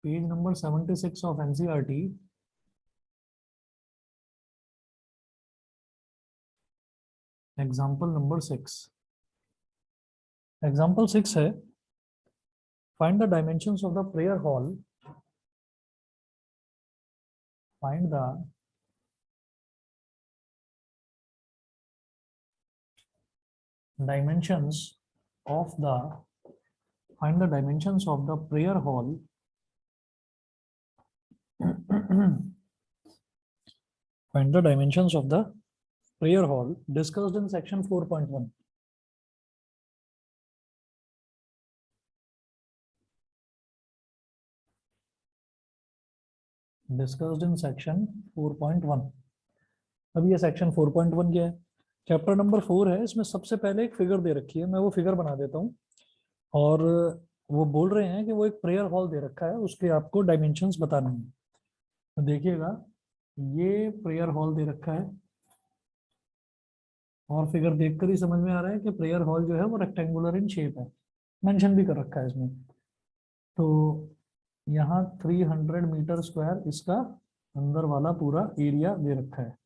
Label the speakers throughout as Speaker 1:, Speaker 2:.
Speaker 1: Page number 76 of NCERT. Example number 6। Example 6 है, find the dimensions of the prayer hall. Find the dimensions of the find the dimensions of the prayer hall find the dimensions of the prayer hall discussed in section 4.1. Discussed in section 4.1। अब ये section 4.1 क्या है? Chapter number 4 है। इसमें सबसे पहले एक figure दे रखी है, मैं वो फिगर बना देता हूँ। और वो बोल रहे हैं कि वो एक प्रेयर हॉल दे रखा है, उसके आपको डायमेंशंस बताने हैं। तो देखिएगा, ये प्रेयर हॉल दे रखा है और फिगर देखकर ही समझ में आ रहा है कि प्रेयर हॉल जो है वो रेक्टेंगुलर इन शेप है, मेंशन भी कर रखा है इसमें। तो यहाँ 300 मीटर स्क्वायर इसका अंदर वाला पूरा एरिया दे रखा है,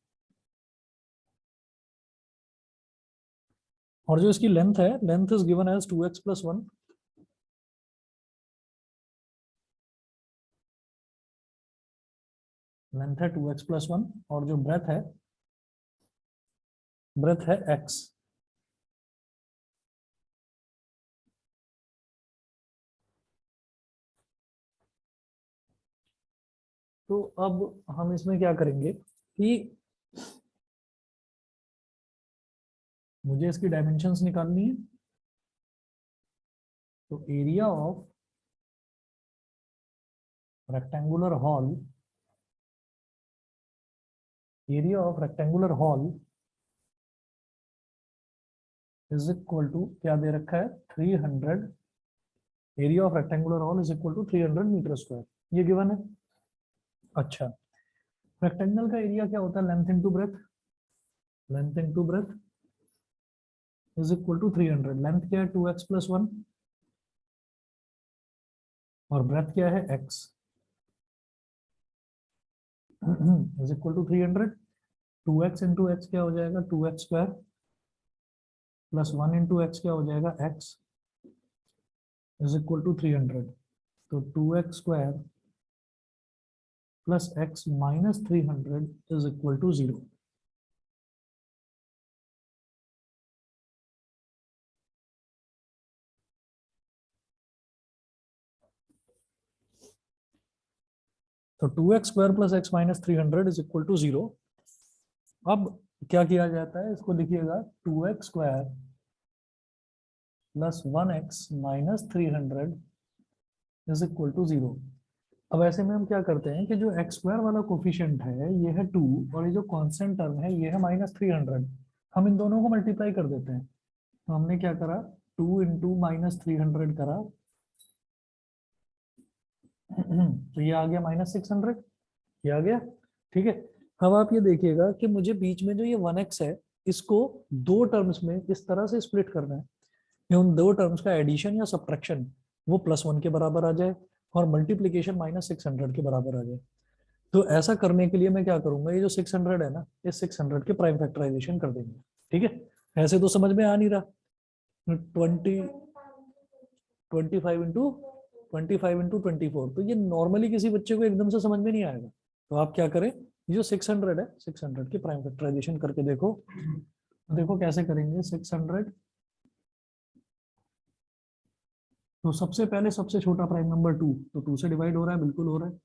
Speaker 1: और जो इसकी लेंथ है, length is given as 2x+1। Length है 2x+1 और जो ब्रेथ है x। तो अब हम इसमें क्या करेंगे कि मुझे इसकी डायमेंशंस निकालनी है। तो area of rectangular hall, is equal to क्या दे रखा है, 300। Area of rectangular hall is equal to 300 metre square, ये गिवन है। अच्छा, रेक्टेंगल का एरिया क्या होता है, length into breadth is equal to 300। Length क्या है 2x+1 और ब्रेथ क्या है x is equal to 300। 2x into x क्या हो जाएगा, 2x² प्लस 1 इंटू एक्स क्या हो जाएगा, x इज इक्वल टू 300। तो 2x² plus x minus 300 is equal to 0। तो 2x² plus x minus 300 is equal to 0। अब क्या किया जाता है, इसको लिखिएगा 2x² plus 1x minus 300 is equal to 0। अब ऐसे में हम क्या करते हैं कि जो x² वाला कोफिशिएंट है ये है 2 और ये जो कांस्टेंट टर्म है ये है माइनस 300। हम इन दोनों को मल्टीप्लाई कर देते हैं। तो हमने क्या करा, 2 इंटू माइनस 300 करा तो ये आ गया माइनस 600, ये आ गया। ठीक है, अब आप ये देखिएगा कि मुझे बीच में जो ये 1x है इसको दो टर्म्स में इस तरह से स्प्लिट करना है कि उन दो टर्म्स का एडिशन या सब्ट्रैक्शन वो +1 के बराबर आ जाए और मल्टीप्लीकेशन -600 के बराबर आ जाए। तो ऐसा करने के लिए मैं क्या करूंगा, ये जो 600 है ना, इस 600 के प्राइम फैक्टराइजेशन कर देंगे। ठीक है, ऐसे तो समझ में आ नहीं रहा। 25 इंटू 24, तो ये नॉर्मली किसी बच्चे को एकदम से समझ में नहीं आएगा। तो आप क्या करें, ये जो 600 है, 600 की प्राइम फैक्टराइजेशन करके देखो। देखो कैसे करेंगे। 600, तो सबसे पहले सबसे छोटा प्राइम नंबर 2, तो 2 से डिवाइड हो रहा है, बिल्कुल हो रहा है।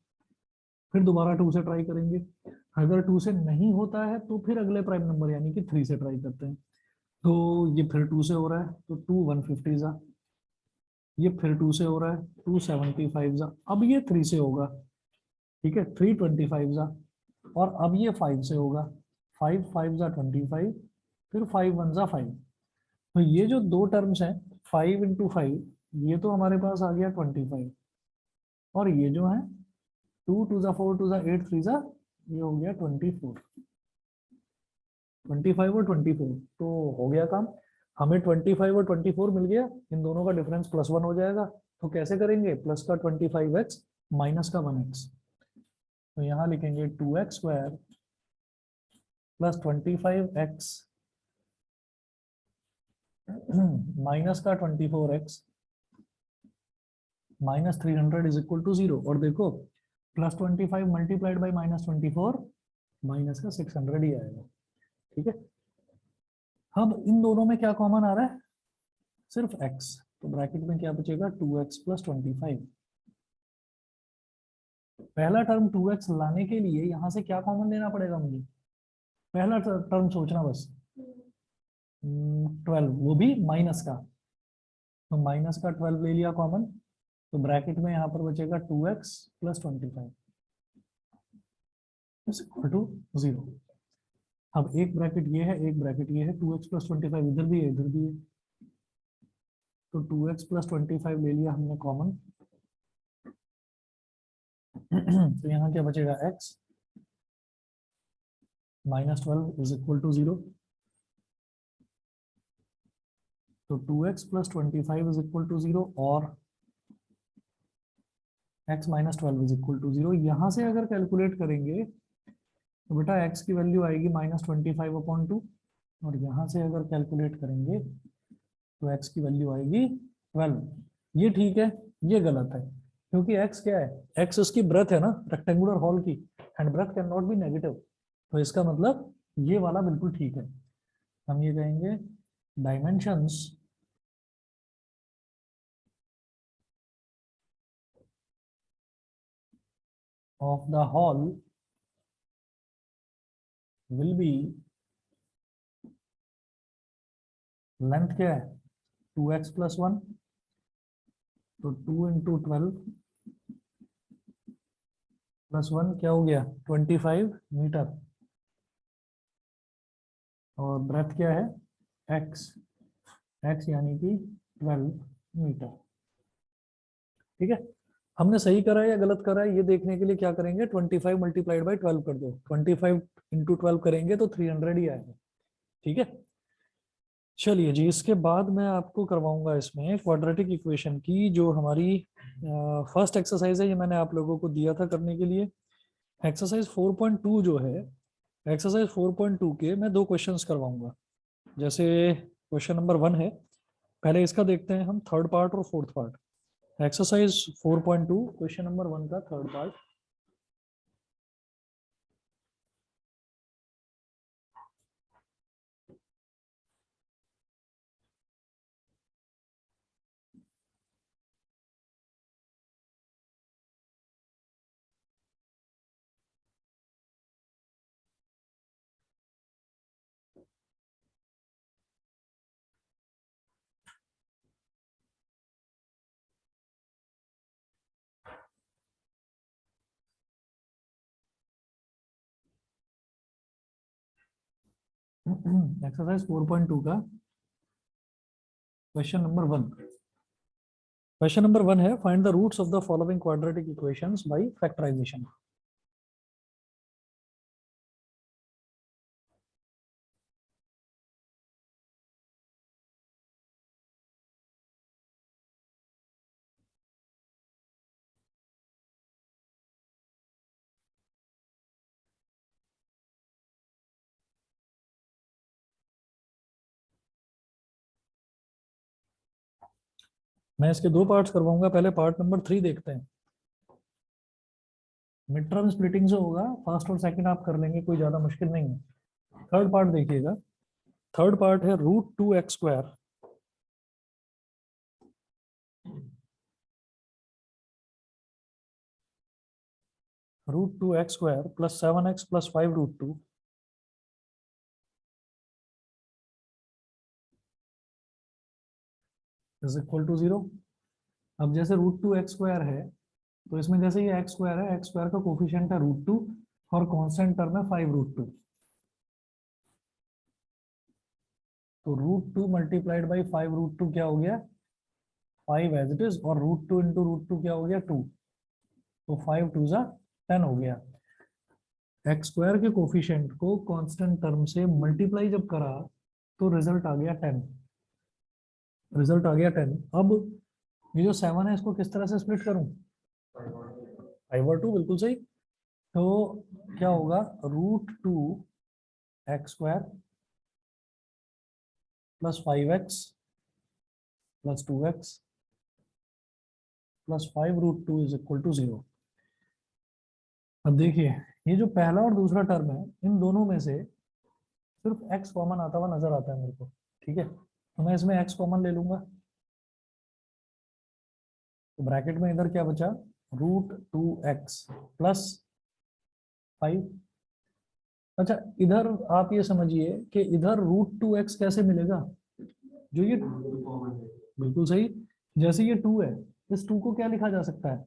Speaker 1: फिर दोबारा 2 से ट्राई करेंगे। अगर 2 से नहीं होता है तो फिर अगले प्राइम नंबर यानी कि 3 से ट्राई करते हैं। तो ये फिर 2 से हो रहा है, तो 2 150 जा। ये फिर 2 से हो रहा है, 2 75 जा। अब ये 3 से होगा, ठीक है, 3 25 जा। और अब ये 5 से होगा, 5 5 जा 25, फिर 5 1 जा 5। तो ये जो दो टर्म्स हैं 5 इंटू 5, ये तो हमारे पास आ गया 25। और ये जो है 2 2 जा 4 2 जा 8 3 जा, ये हो गया 24। 25 और 24 तो हो गया काम। हमें 25 और 24 मिल गया, इन दोनों का डिफरेंस +1 हो जाएगा। तो कैसे करेंगे, प्लस का 25x माइनस का 1x, तो यहाँ लिखेंगे 2x² प्लस 25x माइनस का 24x minus 300 is equal to 0। और देखो plus 25 multiplied by minus 24 minus का 600 ही आएगा। ठीक है, अब इन दोनों में क्या कॉमन आ रहा है, सिर्फ x, तो ब्रैकेट में क्या बचेगा 2x प्लस 25। पहला टर्म 2x लाने के लिए यहां से क्या कॉमन लेना पड़ेगा मुझे, पहला टर्म सोचना बस, 12, वो भी माइनस का, तो माइनस का 12 ले लिया कॉमन, तो ब्रैकेट में यहाँ पर बचेगा 2x plus 25 is equal to 0। अब एक ब्रैकेट ये है, एक ब्रैकेट ये है, 2x प्लस 25 इधर भी है इधर भी है, तो 2x प्लस 25 ले लिया हमने कॉमन तो यहाँ क्या बचेगा x minus 12 is equal to 0, तो 2x plus 25 is equal to 0 और x minus 12 is equal to 0। यहाँ से अगर कैलकुलेट करेंगे तो बेटा x की वैल्यू आएगी -25/2, और यहाँ से अगर कैलकुलेट करेंगे तो x की वैल्यू आएगी 12। ये ठीक है, ये गलत है, क्योंकि x क्या है, x उसकी ब्रेथ है ना रेक्टेंगुलर हॉल की, and breadth can not be negative, तो इसका मतलब ये वाला बिल्कुल ठीक है। हम ये कहेंगे dimensions of the hall will be, length क्या है 2x प्लस 1, तो 2 इंटू 12 प्लस 1 क्या हो गया 25 मीटर, और ब्रेथ क्या है x, x यानी कि 12 मीटर। ठीक है, हमने सही करा है या गलत करा है ये देखने के लिए क्या करेंगे 25 मल्टीप्लाइड बाई 12 कर दो, 25 इंटू 12 करेंगे तो 300 ही आएगा। ठीक है, चलिए जी, इसके बाद मैं आपको करवाऊंगा इसमें क्वाड्रेटिक इक्वेशन की जो हमारी फर्स्ट एक्सरसाइज है, ये मैंने आप लोगों को दिया था करने के लिए। एक्सरसाइज 4.2 जो है, एक्सरसाइज 4.2 के मैं 2 क्वेश्चंस करवाऊंगा। जैसे क्वेश्चन नंबर 1 है, पहले इसका देखते हैं हम थर्ड पार्ट और fourth part. Exercise 4.2 question number 1 का थर्ड पार्ट। एक्सरसाइज 4.2 का क्वेश्चन नंबर 1। क्वेश्चन नंबर 1 है find the roots of the following quadratic equations by factorisation. मैं इसके 2 पार्ट्स करवाऊंगा, पहले पार्ट नंबर 3 देखते हैं। मिड टर्म स्प्लिटिंग से होगा, फर्स्ट और सेकंड आप कर लेंगे, कोई ज्यादा मुश्किल नहीं है। थर्ड पार्ट देखिएगा, थर्ड पार्ट है √2x², √2x² plus 7x plus 5√2 is equal to 0। अब जैसे √2x² है, तो इसमें जैसे ये x² है, x² का कोफिशिएंट है √2 और कांस्टेंट टर्म है 5√2, तो √2 मल्टीप्लाइड बाई 5√2 क्या हो गया 5 एज इट इज, और √2 इंटू √2 क्या हो गया 2, तो 5 2 जा 10 हो गया। x² के कोफिशिएंट को कांस्टेंट टर्म से मल्टीप्लाई जब करा तो रिजल्ट आ गया 10, रिजल्ट आ गया 10। अब ये जो 7 है इसको किस तरह से स्प्लिट करूं, 5 और 2 बिल्कुल सही। तो क्या होगा, √2 x² plus 5x plus 2x plus 5 √2 is equal to 0। अब देखिए, ये जो पहला और दूसरा टर्म है, इन दोनों में से सिर्फ x कॉमन आता हुआ नजर आता है मेरे को। ठीक है, तो मैं इसमें x कॉमन ले लूंगा, तो ब्रैकेट में इधर क्या बचा, √2x प्लस 5। अच्छा, इधर आप ये समझिए कि इधर √2x कैसे मिलेगा, जो ये बिल्कुल सही, जैसे ये 2 है, इस 2 को क्या लिखा जा सकता है,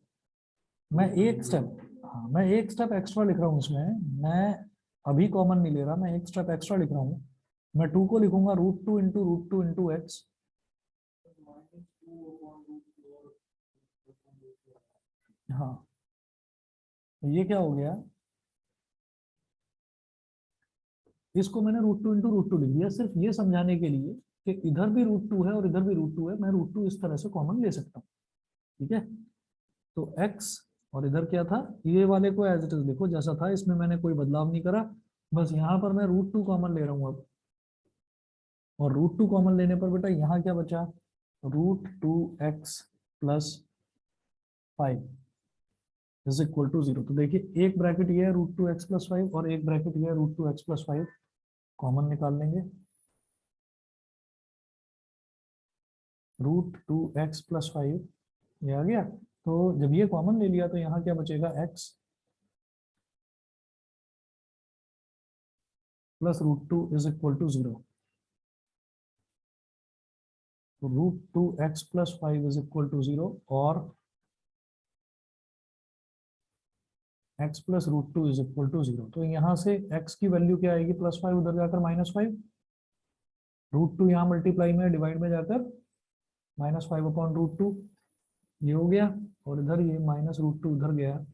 Speaker 1: मैं एक स्टेप, हाँ मैं एक स्टेप एक्स्ट्रा लिख रहा हूँ इसमें, मैं अभी कॉमन नहीं ले रहा, मैं एक स्टेप एक्स्ट्रा लिख रहा हूँ। मैं 2 को लिखूंगा √2 × √2 × x। हाँ, तो ये क्या हो गया, इसको मैंने √2 × √2 लिख दिया, सिर्फ ये समझाने के लिए कि इधर भी √2 है और इधर भी √2 है, मैं √2 इस तरह से कॉमन ले सकता हूँ। ठीक है, तो x, और इधर क्या था, ये वाले को एज इट इज देखो जैसा था, इसमें मैंने कोई बदलाव नहीं करा, बस यहाँ पर मैं √2 कॉमन ले रहा हूँ अब, और √2 कॉमन लेने पर बेटा यहाँ क्या बचा, √2x plus 5 is equal to 0। तो देखिए, एक ब्रैकेट ये है √2x प्लस 5 और एक ब्रैकेट ये है √2x प्लस 5, कॉमन निकाल लेंगे, √2x प्लस 5 ये आ गया। तो जब ये कॉमन ले लिया तो यहाँ क्या बचेगा, x plus √2 is equal to 0। तो √2x plus 5 is equal to 0, और x plus √2 is equal to 0। तो यहाँ से x की वैल्यू क्या आएगी, +5, उधर जाकर -5, √2 यहाँ मल्टीप्लाई में डिवाइड में जाकर -5/√2, ये हो गया, और इधर ये -√2 उधर गया,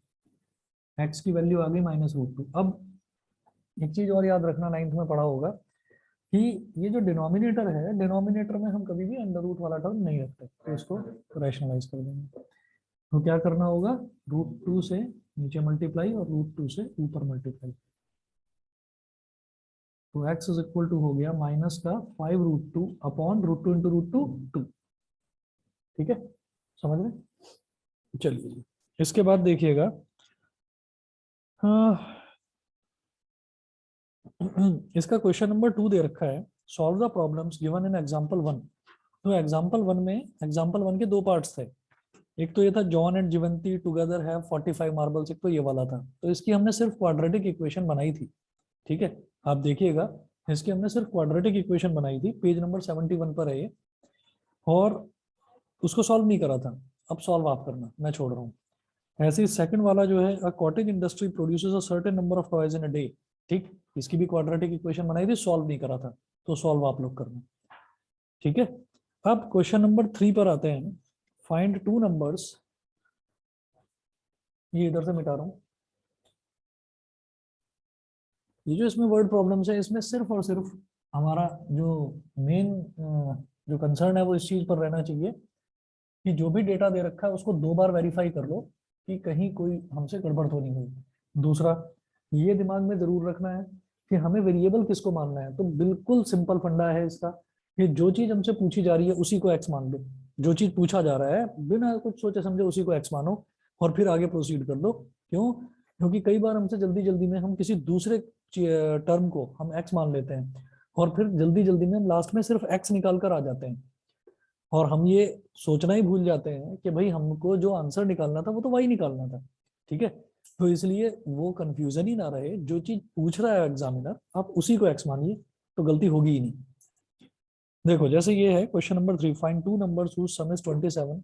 Speaker 1: x की वैल्यू आ गई -√2। अब एक चीज और याद रखना, 9th में पढ़ा होगा कि ये जो डिनोमिनेटर है, डिनोमिनेटर में हम कभी भी अंडर रूट वाला टर्म नहीं रखते, तो इसको रैशनलाइज कर देंगे। तो क्या करना होगा, √2 से नीचे मल्टीप्लाई और √2 से ऊपर मल्टीप्लाई, तो x इज इक्वल टू हो गया माइनस का 5√2 अपॉन √2 × √2 2। ठीक है, समझ रहे, चलिए इसके बाद देखिएगा, हाँ, इसका क्वेश्चन नंबर 2 दे रखा है, solve the problems given in example 1। तो एग्जांपल 1 के दो पार्ट्स थे, एक तो ये था John and Jeevanti together have 45 marbles, एक तो ये वाला था। तो इसकी हमने सिर्फ क्वाड्रेटिक इक्वेशन बनाई थी। ठीक है, आप देखिएगा, इसकी हमने सिर्फ क्वाड्रेटिक इक्वेशन बनाई थी, पेज नंबर 71 पर है ये, और उसको सॉल्व नहीं करा था। अब सॉल्व आप करना, मैं छोड़ रहा हूँ। ऐसे ही सेकंड वाला जो है, a cottage industry produces a certain number of toys in a day, ठीक, इसकी भी क्वाड्रेटिक इक्वेशन बनाई थी, सॉल्व नहीं करा था, तो सॉल्व आप लोग करना। ठीक है, अब क्वेश्चन नंबर 3 पर आते हैं, फाइंड टू नंबर्स, ये इधर से मिटा रहा हूँ, ये जो इसमें वर्ड प्रॉब्लम्स है, इसमें सिर्फ और सिर्फ हमारा जो मेन जो कंसर्न है वो इस चीज पर रहना चाहिए कि जो भी डेटा दे रखा है उसको 2 बार वेरीफाई कर लो कि कहीं कोई हमसे गड़बड़ तो नहीं हुई। दूसरा, ये दिमाग में जरूर रखना है कि हमें वेरिएबल किसको मानना है, तो बिल्कुल सिंपल फंडा है इसका कि जो चीज हमसे पूछी जा रही है उसी को एक्स मान लो, जो चीज पूछा जा रहा है बिना कुछ सोचे समझे उसी को एक्स मानो, और फिर आगे प्रोसीड कर दो। क्यों, क्योंकि कई बार हमसे जल्दी जल्दी में हम किसी दूसरे टर्म को हम एक्स मान लेते हैं, और फिर जल्दी जल्दी में हम लास्ट में सिर्फ एक्स निकाल कर आ जाते हैं, और हम ये सोचना ही भूल जाते हैं कि भाई हमको जो आंसर निकालना था वो तो वही निकालना था। ठीक है, तो इसलिए वो कंफ्यूजन ही ना रहे, जो चीज पूछ रहा है एग्जामिनर आप उसी को एक्स मानिए, तो गलती होगी ही नहीं। देखो जैसे ये है question number 3, find two numbers whose sum is 27।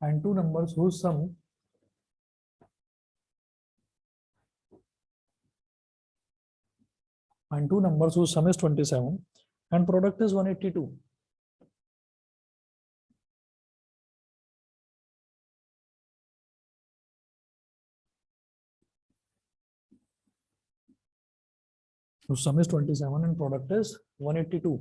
Speaker 1: Find two numbers whose sum find two numbers whose sum is 27 and product is 182। तो sum is 27 and product is 182.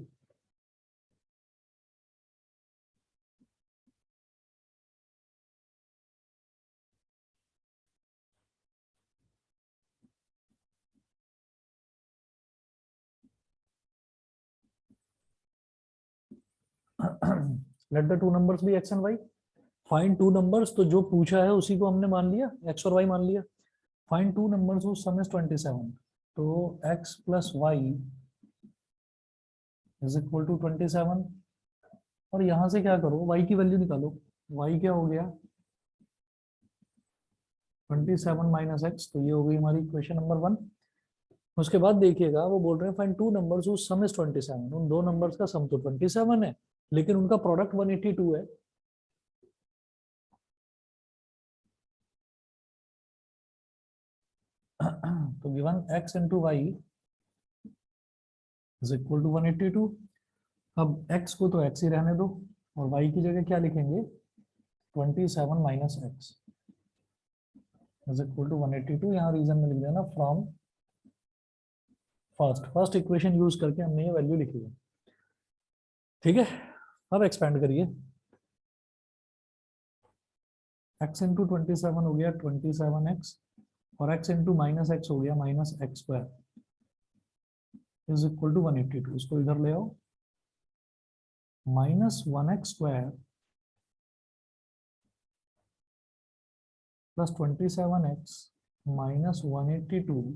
Speaker 1: Let the two numbers be x and y. Find two numbers, तो जो पूछा है उसी को हमने मान लिया, एक्स और वाई मान लिया. Find two numbers whose sum is 27. तो x plus y is equal to 27. और यहां से क्या करो, y की वैल्यू निकालो. y क्या हो गया 27 माइनस एक्स. तो ये हो गई हमारी इक्वेशन नंबर 1. उसके बाद देखिएगा वो बोल रहे हैं find two numbers whose sum is 27. उन दो नंबर्स का सम तो 27 है, लेकिन उनका प्रोडक्ट 182 है. तो given x into y is equal to 182. अब x को तो x ही रहने दो और y की जगह क्या लिखेंगे 27 minus x is equal to 182. यहाँ रीजन में लिख देना फ्रॉम फर्स्ट इक्वेशन यूज करके हमने ये वैल्यू लिखी है. ठीक है, अब एक्सपेंड करिए. x इंटू 27 हो गया 27x और x इंटू माइनस एक्स हो गया minus x square is equal to 182. इसको इधर ले आओ. Minus 1x square plus 27x minus 182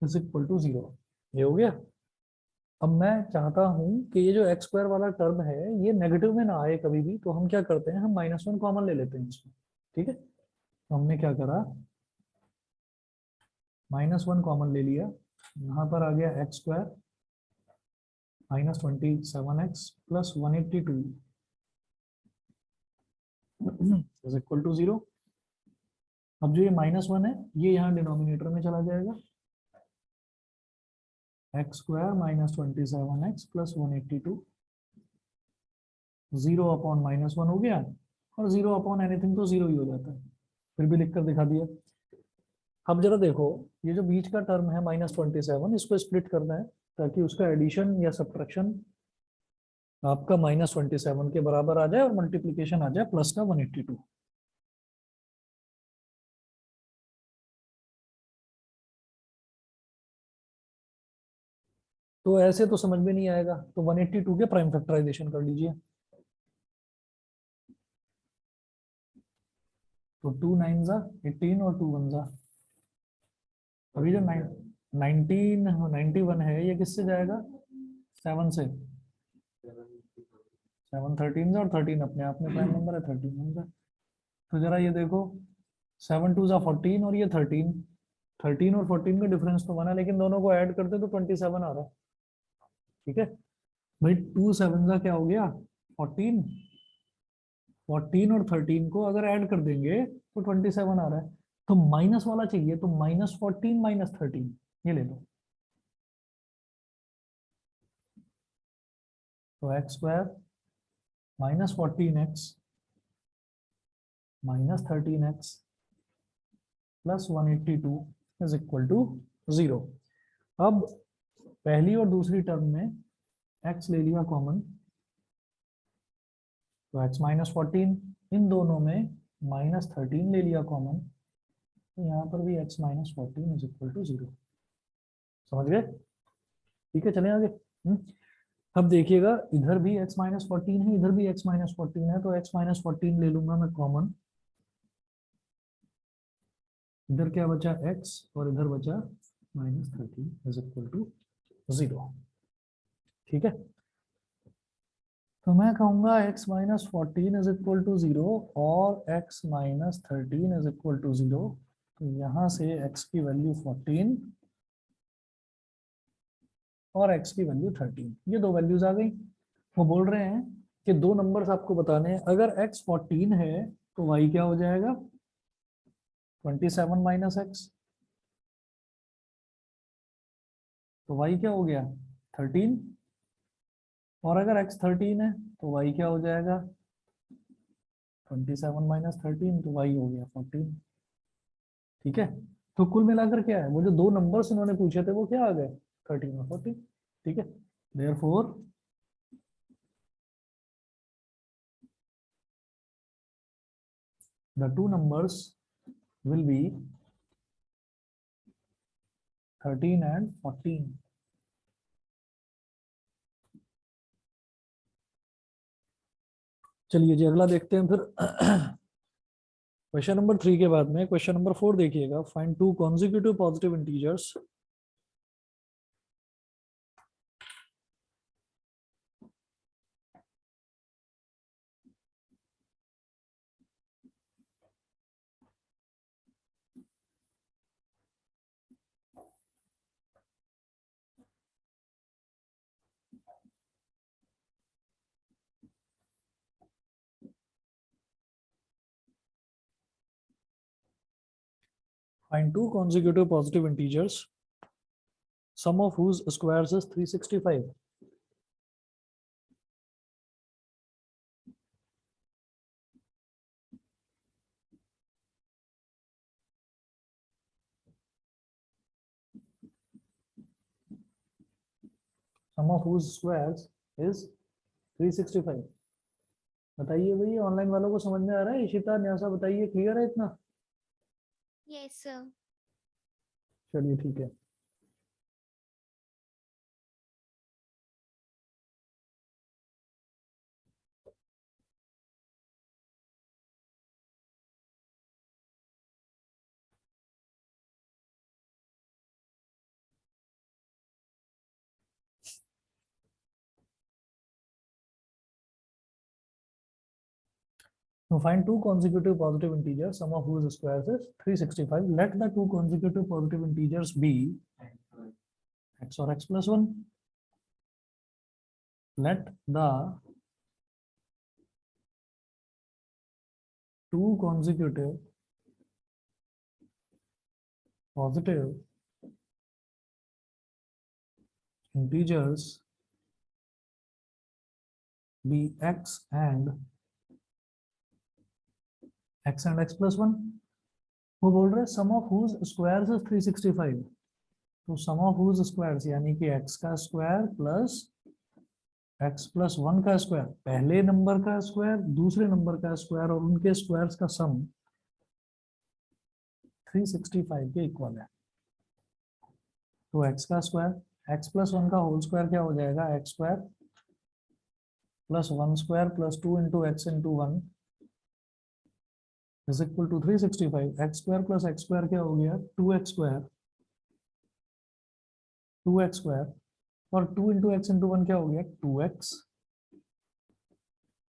Speaker 1: is equal to 0. ये हो गया. अब मैं चाहता हूं कि ये जो एक्स स्क्वायर वाला टर्म है ये नेगेटिव में ना आए कभी भी. तो हम क्या करते हैं, हम -1 कॉमन ले लेते हैं इसमें. ठीक है, तो हमने क्या करा, -1 कॉमन ले लिया. यहाँ पर आ गया x square minus 27x plus 182 is equal to 0. अब जो ये -1 है ये यहाँ डिनोमिनेटर में चला जाएगा. X square minus 27x plus 182 0 upon -1 हो गया. और 0 अपॉन एनीथिंग तो 0 ही हो जाता है. फिर भी लिखकर दिखा दिया. अब जरा देखो, ये जो बीच का टर्म है -27, इसको स्प्लिट करना है ताकि उसका एडिशन या सब्ट्रैक्शन आपका -27 के बराबर आ जाए और मल्टीप्लीकेशन आ जाए प्लस का 182. तो ऐसे तो समझ में नहीं आएगा, तो 182 के प्राइम फैक्टराइजेशन कर लीजिए. तो 2 9 जा 18 और 2 1 जा. अभी जो 91 है ये किससे जाएगा 7 से. 7 13 और 13 अपने आप में प्राइम नंबर है 13 नंबर. तो जरा ये देखो 7 2 जा 14 और ये 13. 13 और 14 का डिफरेंस तो 1 है, लेकिन दोनों को ऐड करते तो 27 आ रहा है. ठीक है भाई, 2 7 जा क्या हो गया 14. 14 और 13 को अगर ऐड कर देंगे तो 27 आ रहा है. तो माइनस वाला चाहिए, तो -14 -13 ये ले लो. तो x square -14x -13x plus 182 is equal to 0. अब पहली और दूसरी टर्म में x ले लिया कॉमन, तो x -14. इन दोनों में -13 ले लिया कॉमन, तो यहाँ पर भी x -14 इज इक्वल टू 0. समझ गए. ठीक है, चलें आगे. अब देखिएगा इधर भी x -14 है, इधर भी x -14 है. तो x -14 ले लूंगा मैं कॉमन. इधर क्या बचा x और इधर बचा -13 इज इक्वल टू 0. ठीक है, तो मैं कहूंगा x -14 इज इक्वल टू 0 और x -13 इज इक्वल टू 0. तो यहां से x की वैल्यू 14 और x की वैल्यू 13, ये दो वैल्यूज आ गई. वो बोल रहे हैं कि दो नंबर्स आपको बताने हैं. अगर x 14 है तो y क्या हो जाएगा 27 माइनस एक्स. तो y क्या हो गया 13. और अगर x 13 है तो y क्या हो जाएगा 27 माइनस 13. तो y हो गया 14. ठीक है, तो कुल मिलाकर क्या है, वो जो दो नंबर्स इन्होंने पूछे थे वो क्या आ गए, 13 और 14। ठीक है, therefore the two numbers will be 13 and 14। चलिए जी अगला देखते हैं फिर। क्वेश्चन नंबर 3 के बाद में क्वेश्चन नंबर 4 देखिएगा, find two consecutive positive integers find two consecutive positive integers sum of whose squares is 365। sum of whose squares is 365। बताइए भाई, ऑनलाइन वालों को समझ में आ रहा है, इशिता न्यासा बताइए, क्लियर है इतना?
Speaker 2: Yes sir.
Speaker 1: चलिए ठीक है। To find two consecutive positive integers, sum of whose squares is 365. Let the two consecutive positive integers be x or x plus 1. Let the two consecutive positive integers be x and x plus 1। वो बोल रहे सम of whose squares is 365। तो सम of whose squares यानी कि x का square plus x plus 1 का square, पहले number का स्क्वायर दूसरे नंबर का स्क्वायर और उनके स्क्वायर्स का सम 365 के इक्वल है। तो x का स्क्वायर x प्लस 1 का होल स्क्वायर क्या हो जाएगा, x square plus 1 square plus 2 into x into 1 is equal to 365। X square plus x square क्या हो गया, 2x स्क्वायर, 2x स्क्वायर और 2 इंटू एक्स इंटू 1 क्या हो गया, 2x।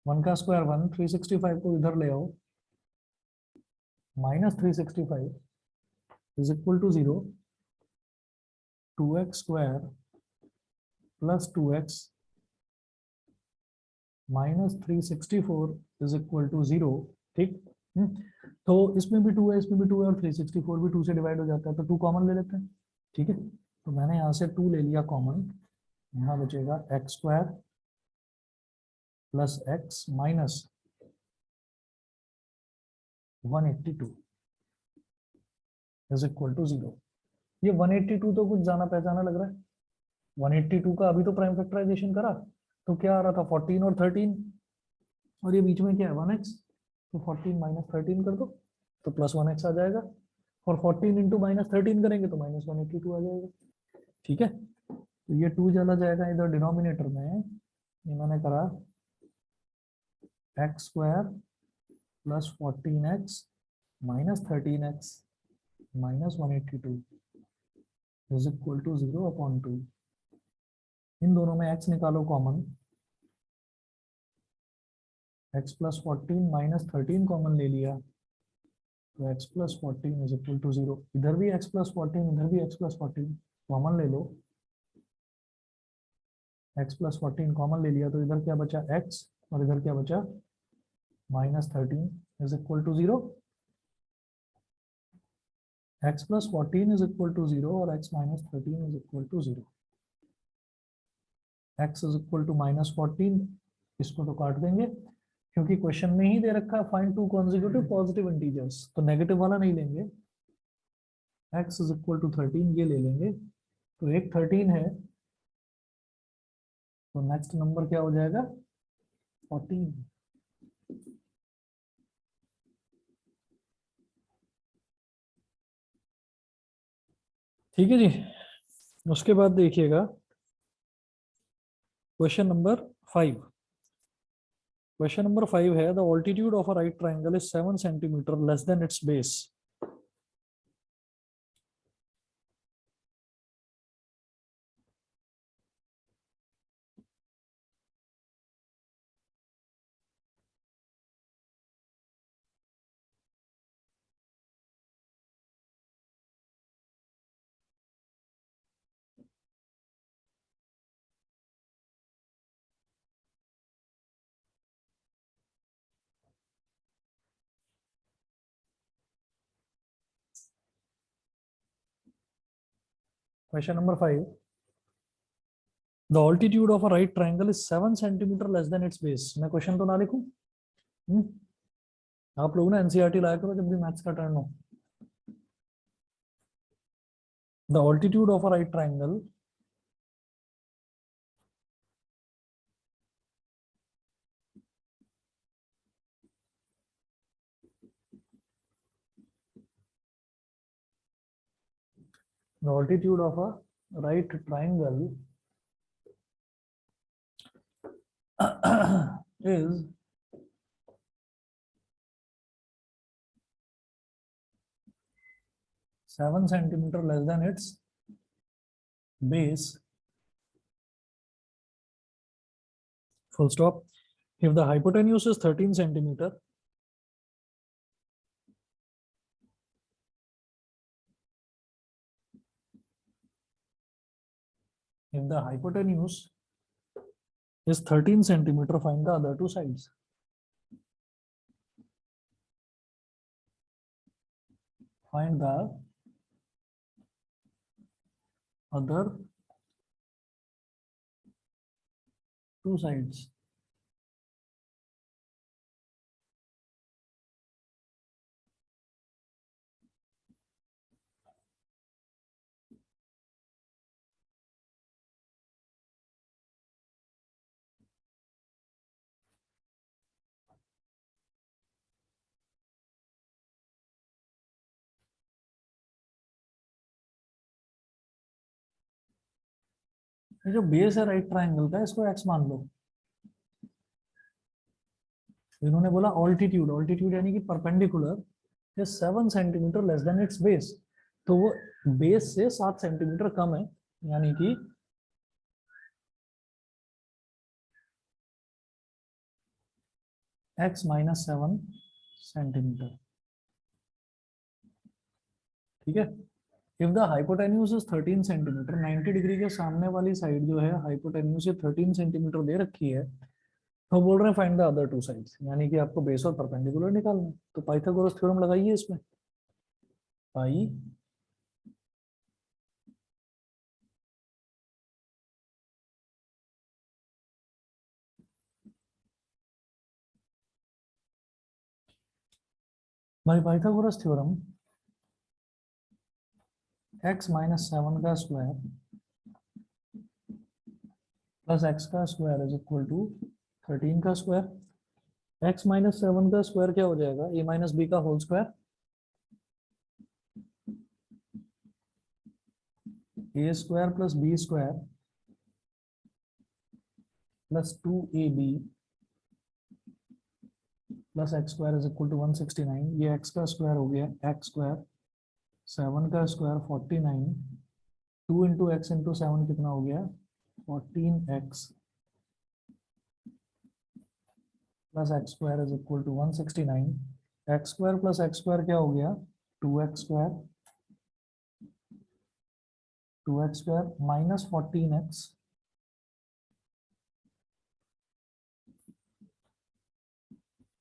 Speaker 1: 1 का स्क्वायर 1, 365 को इधर ले आओ, minus 365 is equal to 0। 2x square plus 2x minus 364 is equal to 0। ठीक। तो इसमें भी 2 है, इसमें भी 2 है और 364 भी 2 से डिवाइड हो जाता है, तो 2 कॉमन ले लेते हैं। ठीक है, तो मैंने यहाँ से 2 ले लिया कॉमन, यहाँ बचेगा x square plus x minus 182 is equal to 0। ये 182 तो कुछ जाना पहचाना लग रहा है। 182 का अभी तो प्राइम फैक्टराइजेशन करा तो क्या आ रहा था, 14 और 13, और ये बीच में क्या है 1x, तो 14 माइनस 13 कर दो तो प्लस 1x आ जाएगा, और 14 इंटू माइनस 13 करेंगे तो माइनस 182 आ जाएगा। ठीक है, तो ये 2 चला जाएगा इधर डिनोमिनेटर में, इन्होंने करा x square plus 14x minus 13x minus 182 is equal to 0 upon 2। इन दोनों में x निकालो common, x plus 14 minus 13 common ले लिया तो x plus 14 is equal to 0। इधर भी x प्लस 14, इधर भी x प्लस 14 कॉमन ले लो, x प्लस 14 कॉमन ले लिया तो इधर क्या बचा x और इधर क्या बचा minus 13 is equal to 0। x plus 14 is equal to 0 और x minus 13 is equal to 0। x is equal to minus 14, इसको तो काट देंगे क्योंकि क्वेश्चन में ही दे रखा है find two consecutive positive integers, तो नेगेटिव वाला नहीं लेंगे, x इज इक्वल टू 13 ये ले लेंगे, तो एक 13 है, तो नेक्स्ट नंबर क्या हो जाएगा 14। ठीक है जी। उसके बाद देखिएगा क्वेश्चन नंबर 5। क्वेश्चन नंबर 5 है the altitude of a right triangle is 7 centimetre less than it's base. Question number 5 the altitude of a right triangle is 7 centimetre less than it's base. मैं क्वेश्चन तो ना लिखूं? आप लोग ना NCERT लाया करो जब भी मैथ्स का टर्न हो। The altitude of a right triangle the altitude of a right triangle is 7 centimeter less than its base, full stop. If the hypotenuse is 13 centimeter, if the hypotenuse is 13 centimeter, find the other two sides. Find the other two sides. ये जो base है right triangle का, इसको x मान लो। इन्होंने बोला altitude, altitude यानी कि perpendicular is 7 centimetre less than it's base, तो वो बेस से 7 सेंटीमीटर कम है, यानी कि x माइनस 7 सेंटीमीटर। ठीक है। If the hypotenuse is 13 centimetre, 90 degree के सामने वाली साइड जो है हाइपोटेन्यूज से 13 सेंटीमीटर दे रखी है, तो बोल रहे हैं find the other two sides, यानी कि आपको बेस और परपेंडिकुलर निकालना है। तो पाइथागोरस थ्योरम लगाइए इसमें। Pi by Pythagoras theorem x minus 7 का स्क्वायर प्लस x का स्क्वायर इज इक्वल टू 13 का स्क्वायर। x माइनस 7 का स्क्वायर क्या हो जाएगा, a माइनस बी का whole square, a square plus b square plus 2ab प्लस x square is equal to 169। ये x का स्क्वायर हो गया x स्क्वायर, 7 का स्क्वायर 49, 2 इंटू एक्स इंटू 7 कितना हो गया 14x plus x square is equal to 169। X square plus x square क्या हो गया 2x square, 2x square minus 14x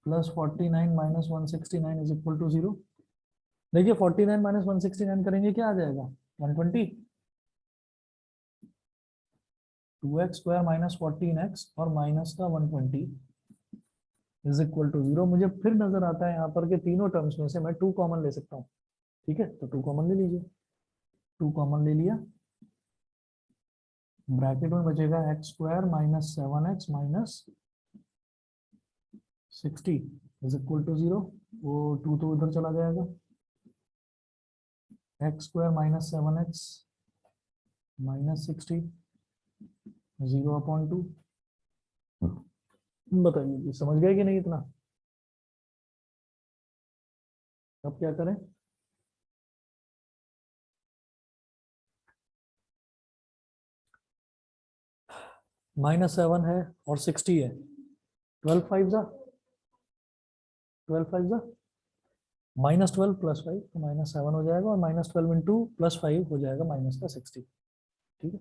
Speaker 1: plus 49 minus 169 is equal to 0। देखिए 49 माइनस 169 करेंगे क्या आ जाएगा 120। 2x स्क्वायर माइनस 14x और माइनस का 120 इज इक्वल टू 0। मुझे फिर नजर आता है यहाँ पर कि तीनों टर्म्स में से मैं 2 कॉमन ले सकता हूँ। ठीक है, तो 2 कॉमन ले लीजिए। 2 कॉमन ले लिया, ब्रैकेट में बचेगा x square minus 7x minus 60 is equal to 0। वो 2 तो उधर चला जाएगा, x square minus 7x minus 60 0/2। बताइए जी, समझ गए कि नहीं इतना? अब क्या करें? -7 है और 60 है, 12 5 जा, 12 5 जा, -12 + 5 तो -7 हो जाएगा, और -12 इंटू +5 हो जाएगा माइनस का 60। ठीक है,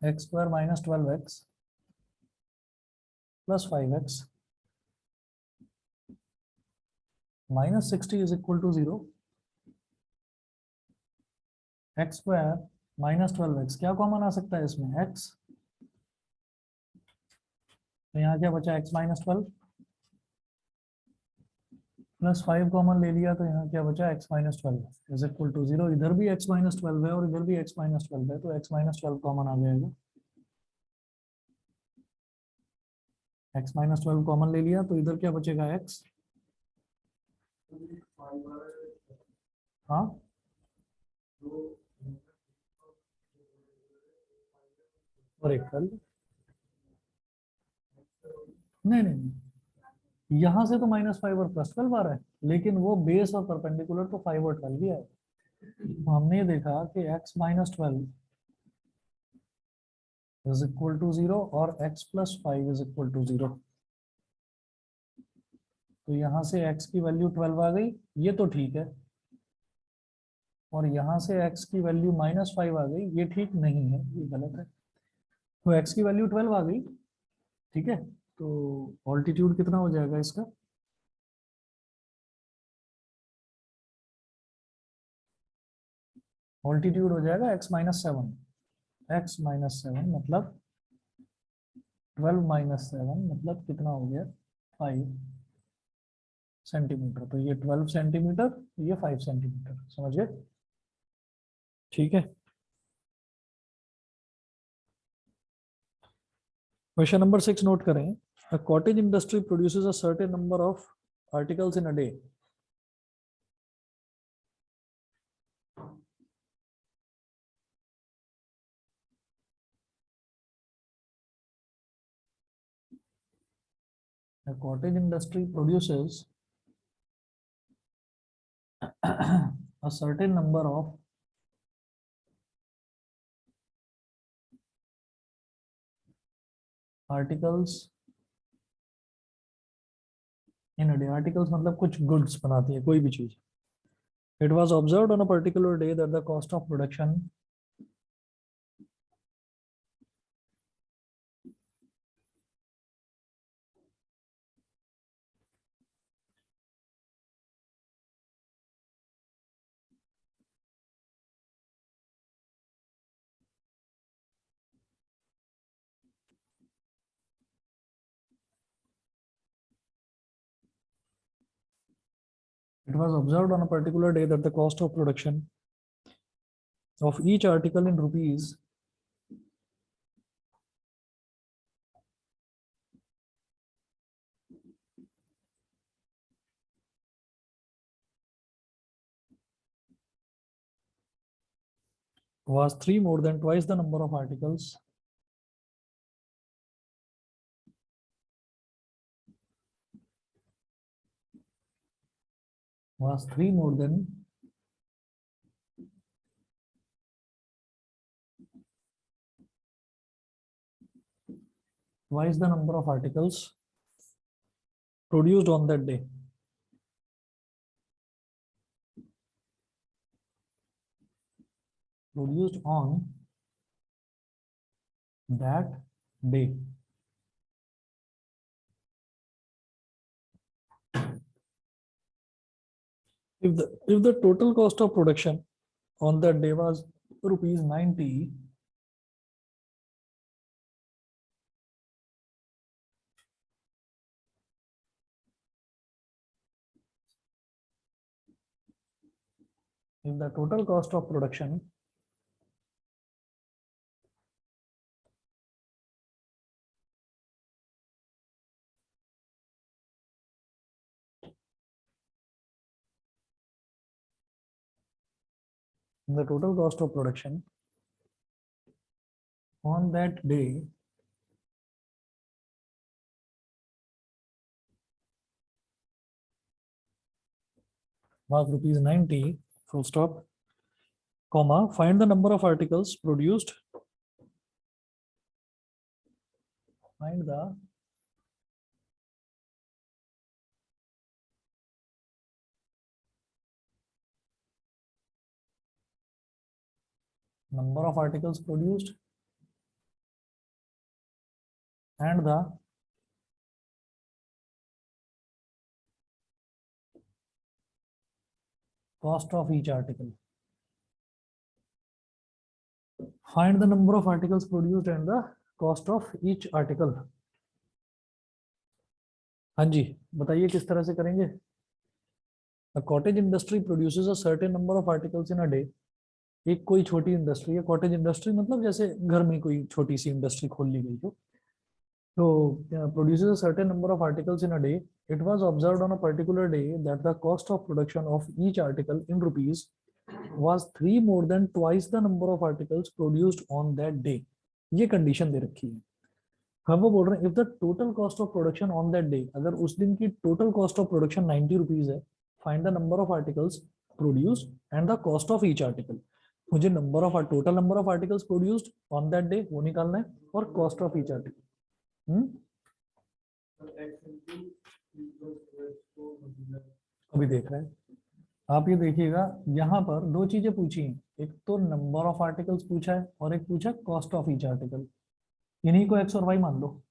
Speaker 1: x square minus 12x plus 5x minus 60 is equal to 0। X square minus 12x, क्या कॉमन आ सकता है इसमें? x, तो यहाँ क्या बचा? x माइनस 12 प्लस 5 कॉमन ले लिया, तो यहाँ क्या बचा? x minus 12 is equal to 0। इधर भी x माइनस 12 है और इधर भी x माइनस 12 है, तो x माइनस 12 कॉमन आ जाएगा। x माइनस 12 कॉमन ले लिया, तो इधर क्या बचेगा? x, हाँ और एक कल, नहीं नहीं नहीं, यहाँ से तो -5 और +12 आ रहा है, लेकिन वो बेस और परपेंडिकुलर तो 5 और 12 भी है। तो हमने ये देखा कि x minus 12 is equal to 0 और x plus 5 is equal to 0। तो यहाँ से x की वैल्यू 12 आ गई, ये तो ठीक है, और यहाँ से x की वैल्यू -5 आ गई, ये ठीक नहीं है, ये गलत है। तो x की वैल्यू 12 आ गई, ठीक है, तो ऑल्टीट्यूड कितना हो जाएगा इसका? ऑल्टीट्यूड हो जाएगा x माइनस 7, x माइनस 7 मतलब 12 माइनस 7 मतलब कितना हो गया? 5 सेंटीमीटर। तो ये 12 सेंटीमीटर, ये 5 सेंटीमीटर, समझ गए? ठीक है, क्वेश्चन नंबर 6 नोट करें। A cottage industry produces a certain number of articles in a day. A cottage industry produces a certain number of articles in a day. Articles मतलब कुछ goods बनाती है, कोई भी चीज। It was observed on a particular day that the cost of production it was observed on a particular day that the cost of production of each article in rupees was 3 more than twice the number of articles was 3 more than twice the number of articles produced on that day. Produced on that day. If the total cost of production on that day was rupees 90, if the total cost of production on that day was rupees 90, full stop, comma, find the number of articles produced, find the number of articles produced and the cost of each article. Find the number of articles produced and the cost of each article. हाँ जी, बताइए किस तरह से करेंगे. A cottage industry produces a certain number of articles in a day. एक कोई छोटी industry है, कॉटेज इंडस्ट्री मतलब जैसे घर में कोई छोटी सी इंडस्ट्री खोल ली गई हो, तो produces a certain number of articles in a day. It was observed on a particular day that the cost of production of each article in rupees was 3 more than twice the number of articles produced on that day. ये condition दे रखी है. हम वो बोल रहे हैं if the total cost of production on that day, अगर उस दिन की total cost of production 90 rupees है, find the number of articles produced and the cost of each article. मुझे total number of articles produced on that day वो निकालना है और cost of each article. अभी देख रहे हैं आप, ये देखिएगा यहाँ पर दो चीजें पूछी हैं, एक तो नंबर ऑफ आर्टिकल्स पूछा है और एक पूछा कॉस्ट ऑफ ईच आर्टिकल. इन्हीं को एक्स और वाई मान लो,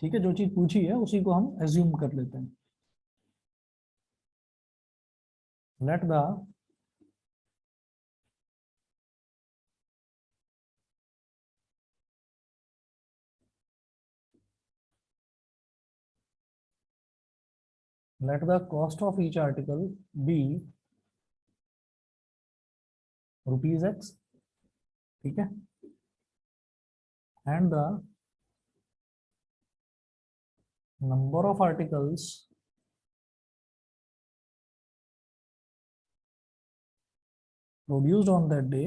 Speaker 1: ठीक है, जो चीज पूछी है उसी को हम एज्यूम कर लेते हैं. Let the cost of each article be rupees x, ठीक है, and the number of articles produced on that day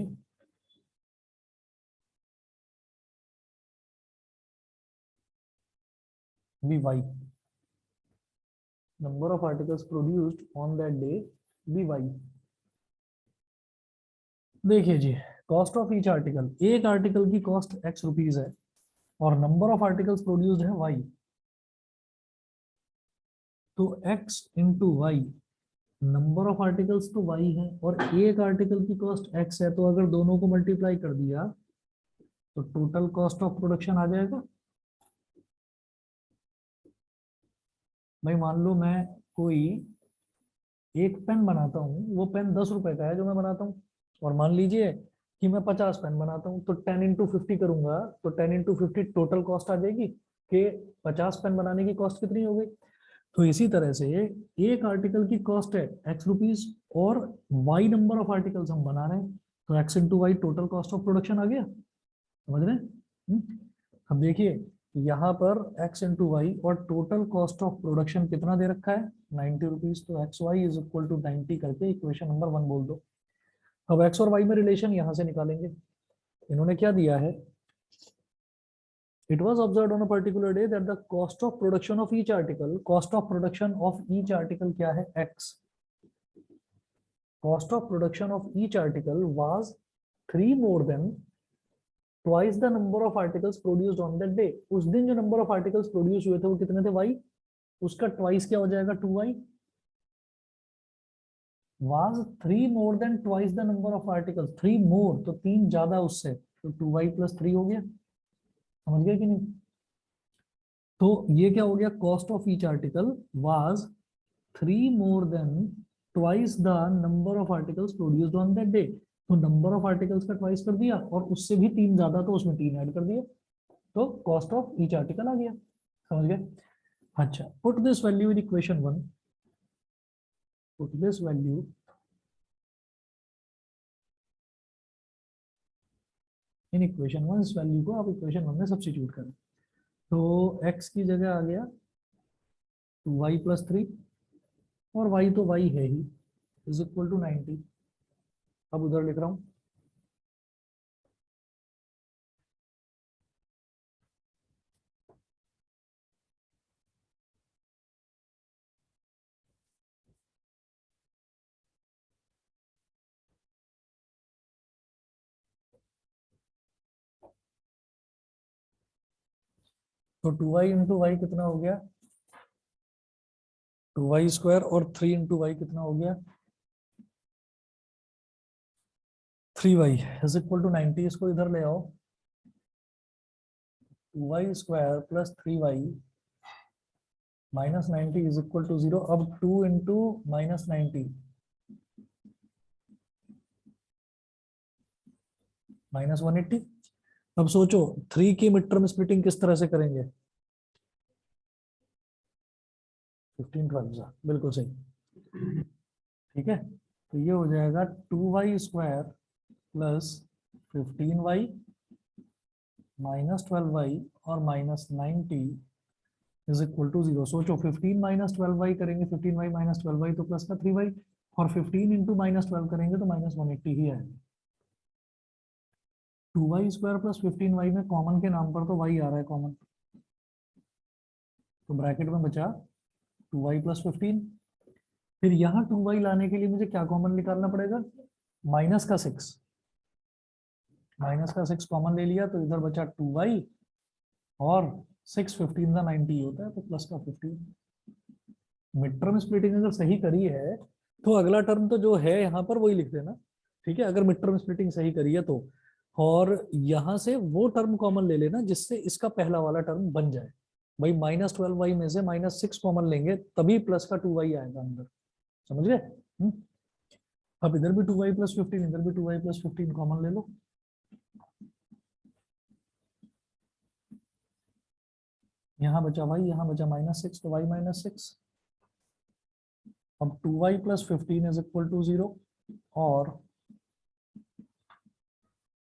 Speaker 1: be y. Number of articles produced on that day be y. देखिए जी, कॉस्ट ऑफ ईच आर्टिकल, एक article की cost x rupees है और number of articles produced है y, तो x into y, number of articles तो y है और एक आर्टिकल की कॉस्ट x है, तो अगर दोनों को मल्टीप्लाई कर दिया तो टोटल कॉस्ट ऑफ प्रोडक्शन आ जाएगा. भाई मान लो मैं कोई एक पेन बनाता हूँ, वो पेन 10 रुपए का है जो मैं बनाता हूँ, और मान लीजिए कि मैं 50 पेन बनाता हूँ, तो 10 इंटू 50 करूंगा तो 10 इंटू 50 टोटल कॉस्ट आ जाएगी कि 50 पेन बनाने की कॉस्ट कितनी हो गई. तो इसी तरह से एक आर्टिकल की कॉस्ट है x रुपीज और y नंबर ऑफ आर्टिकल्स हम बना रहे हैं, तो x into y total cost of production आ गया. समझ रहे हैं. अब देखिए यहाँ पर x इंटू वाई और टोटल कॉस्ट ऑफ प्रोडक्शन कितना दे रखा है 90 रुपीज, तो x y is equal to 90 करके इक्वेशन नंबर 1 बोल दो. अब x और y में रिलेशन यहाँ से निकालेंगे. इन्होंने क्या दिया है, it was observed on a particular day that the cost of production of each article, cost of production of each article क्या है x, cost of production of each article was 3 more than twice the number of articles produced on that day. उस दिन जो number of articles produce हुए थे वो कितने थे y, उसका ट्वाइस क्या हो जाएगा 2y। was 3 more than twice the number of articles, 3 more तो 3 ज्यादा उससे, तो 2y plus 3 हो गया। समझ गए कि नहीं? तो ये क्या हो गया, cost of each article was 3 more than twice the number of articles produced on that day। तो नंबर ऑफ आर्टिकल्स का ट्वाइस कर दिया और उससे भी 3 ज्यादा, तो उसमें 3 ऐड कर दिया, तो कॉस्ट ऑफ ईच आर्टिकल आ गया। समझ गए? अच्छा, put this value in equation 1, put this value in equation 1। इस वैल्यू को आप इक्वेशन 1 में सब्स्टिट्यूट करें, तो x की जगह आ गया 2y plus 3 और y तो y है ही, इज इक्वल टू 90। अब उधर लिख रहा हूं, तो 2y इंटू वाई कितना हो गया, 2y स्क्वायर, और 3 इंटू वाई कितना हो गया 3y, इज इक्वल टू 90। इसको इधर ले आओ, 2y square plus 3y minus 90 is equal to 0। अब 2 इंटू माइनस 90 माइनस 180। अब सोचो 3 की मिड टर्म स्प्लिटिंग किस तरह से करेंगे, 15 12 बिल्कुल सही। ठीक है, तो ये हो जाएगा 2y square plus 15y minus 12y और माइनस 90 इज इक्वल टू 0। सोचो 15 माइनस 12y करेंगे, 15y माइनस 12y तो प्लस का 3y, और 15 इंटू माइनस 12 करेंगे तो माइनस 180 ही आएगा। 2y स्क्वायर प्लस 15y में कॉमन के नाम पर तो y आ रहा है कॉमन, तो ब्रैकेट में बचा 2y प्लस 15। फिर यहाँ 2y लाने के लिए मुझे क्या कॉमन निकालना पड़ेगा, माइनस का 6, माइनस का 6 कॉमन ले लिया तो इधर बचा 2y, और 6 15 का 90 होता है, तो प्लस का 15। मिड टर्म स्प्लिटिंग अगर सही करी है तो अगला टर्म तो जो है यहाँ पर वही लिख देना। ठीक है, अगर मिड टर्म स्प्लिटिंग सही करी है तो, और यहाँ से वो टर्म कॉमन ले लेना जिससे इसका पहला वाला टर्म बन जाए। भाई माइनस 12y में से माइनस 6 कॉमन लेंगे तभी प्लस का 2y आएगा अंदर। समझ गए? अब इधर भी 2y प्लस 15, इधर भी 2y प्लस 15 कॉमन ले लो, यहाँ बचा y, यहाँ बचा माइनस 6, तो y माइनस 6। अब 2y plus 15 is equal to 0 और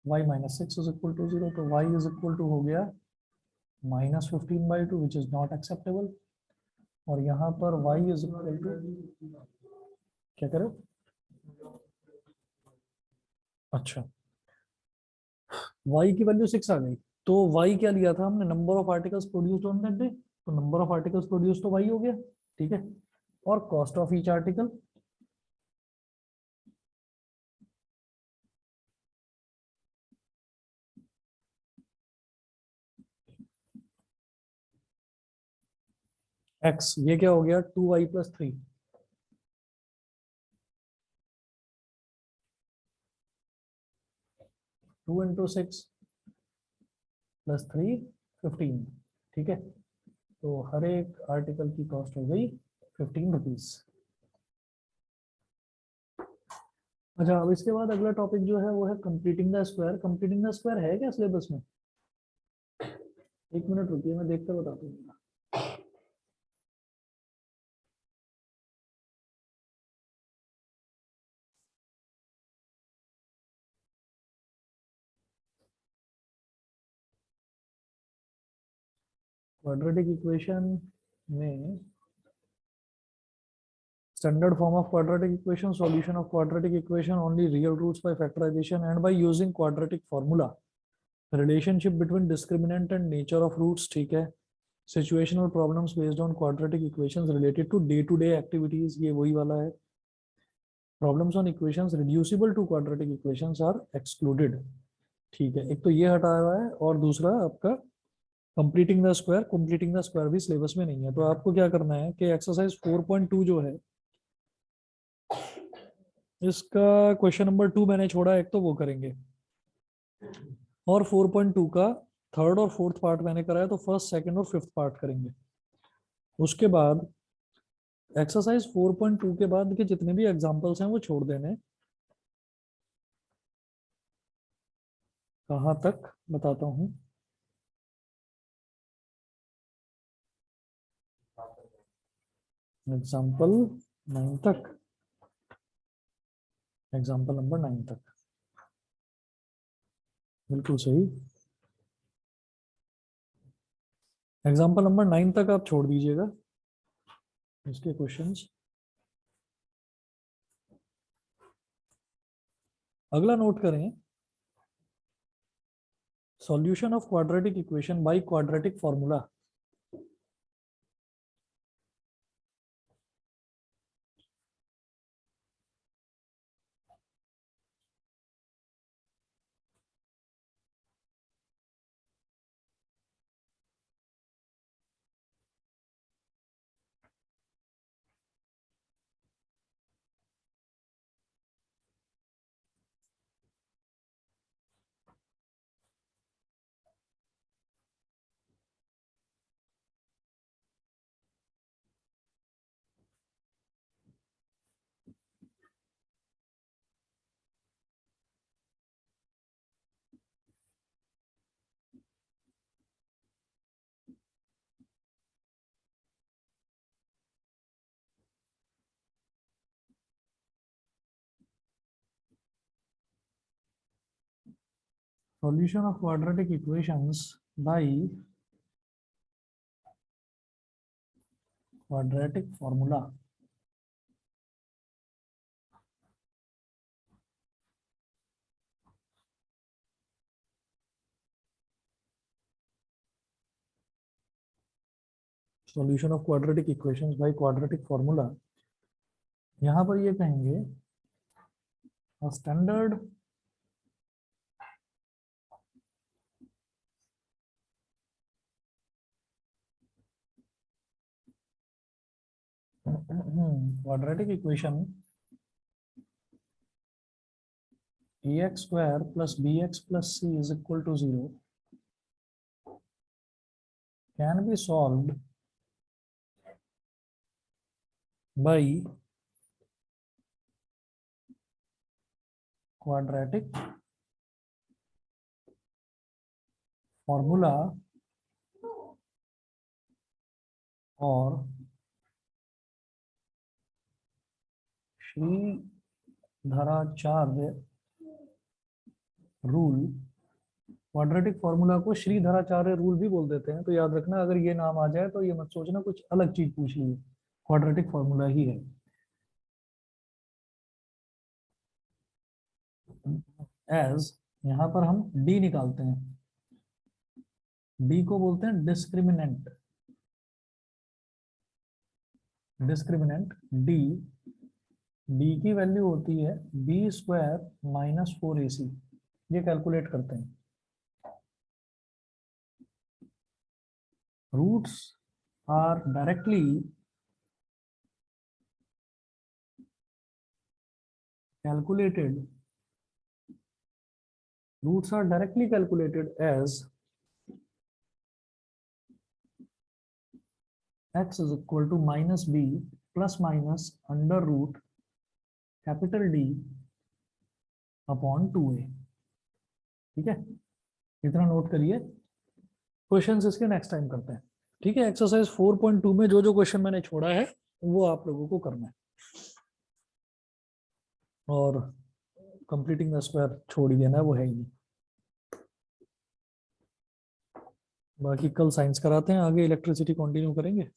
Speaker 1: y minus 6 is equal to 0, तो y इज इक्वल टू हो गया minus 15/2 which is not acceptable, और यहाँ पर y इज इक्वल टू क्या करो, अच्छा y की वैल्यू 6 आ गई, तो y क्या लिया था हमने, number of articles produced on that day, तो नंबर ऑफ आर्टिकल्स प्रोड्यूस्ड तो y हो गया। ठीक है, और cost of each article x, ये क्या हो गया 2y प्लस 3, 2 इंटू 6 प्लस 3 15। ठीक है, तो हर एक आर्टिकल की कॉस्ट हो गई 15 रुपीज। अच्छा, अब इसके बाद अगला टॉपिक जो है वो है completing the square. Completing the square है क्या सिलेबस में? एक मिनट रुकिए, मैं देखकर बताता हूँ। क्वाड्रेटिक इक्वेशन में standard form of quadratic equation, solution of quadratic equation only real roots by factorization and by using quadratic formula, relationship between discriminant and nature of roots। ठीक है, situational problems based on quadratic equations related to day to day activities, ये वही वाला है। problems on equations reducible to quadratic equations are excluded। ठीक है, एक तो ये हटाया हुआ है और दूसरा आपका कंप्लीटिंग द स्क्वायर भी सिलेबस में नहीं है। तो आपको क्या करना है कि एक्सरसाइज 4.2 जो है इसका क्वेश्चन नंबर 2 मैंने छोड़ा, एक तो वो करेंगे, और 4.2 का थर्ड और फोर्थ पार्ट मैंने कराया, तो फर्स्ट सेकंड और फिफ्थ पार्ट करेंगे। उसके बाद एक्सरसाइज 4.2 के बाद के जितने भी एग्जांपल्स हैं वो छोड़ देने। कहाँ तक बताता हूँ, एग्जाम्पल 9 तक, एग्जाम्पल नंबर 9 तक, बिल्कुल सही। एग्जाम्पल नंबर 9 तक आप छोड़ दीजिएगा इसके क्वेश्चंस। अगला नोट करें, solution of quadratic equation by quadratic formula. Solution of quadratic equations by quadratic formula. Solution of quadratic equations by quadratic formula, यहाँ पर ये कहेंगे standard quadratic equation ax square plus bx plus c is equal to 0 can be solved by quadratic formula और Shridharacharya rule. Quadratic formula को Shridharacharya rule भी बोल देते हैं, तो याद रखना अगर ये नाम आ जाए तो ये मत सोचना कुछ अलग चीज पूछ ली है, क्वाड्रेटिक फॉर्मूला ही है। एज यहाँ पर हम डी निकालते हैं, डी को बोलते हैं डिस्क्रिमिनेंट, डिस्क्रिमिनेंट डी, डी की वैल्यू होती है बी स्क्वायर माइनस 4ac। ये कैलकुलेट करते हैं। Roots are directly calculated, roots are directly calculated as x is equal to minus b plus minus under root capital D upon 2a। ठीक है, इतना note करिए, क्वेश्चंस इसके नेक्स्ट टाइम करते हैं। ठीक है, एक्सरसाइज 4.2 में जो जो क्वेश्चन मैंने छोड़ा है वो आप लोगों को करना है, और कंप्लीटिंग द स्क्वायर छोड़ ही देना है, वो है ही नहीं। बाकी कल साइंस कराते हैं, आगे इलेक्ट्रिसिटी कंटिन्यू करेंगे।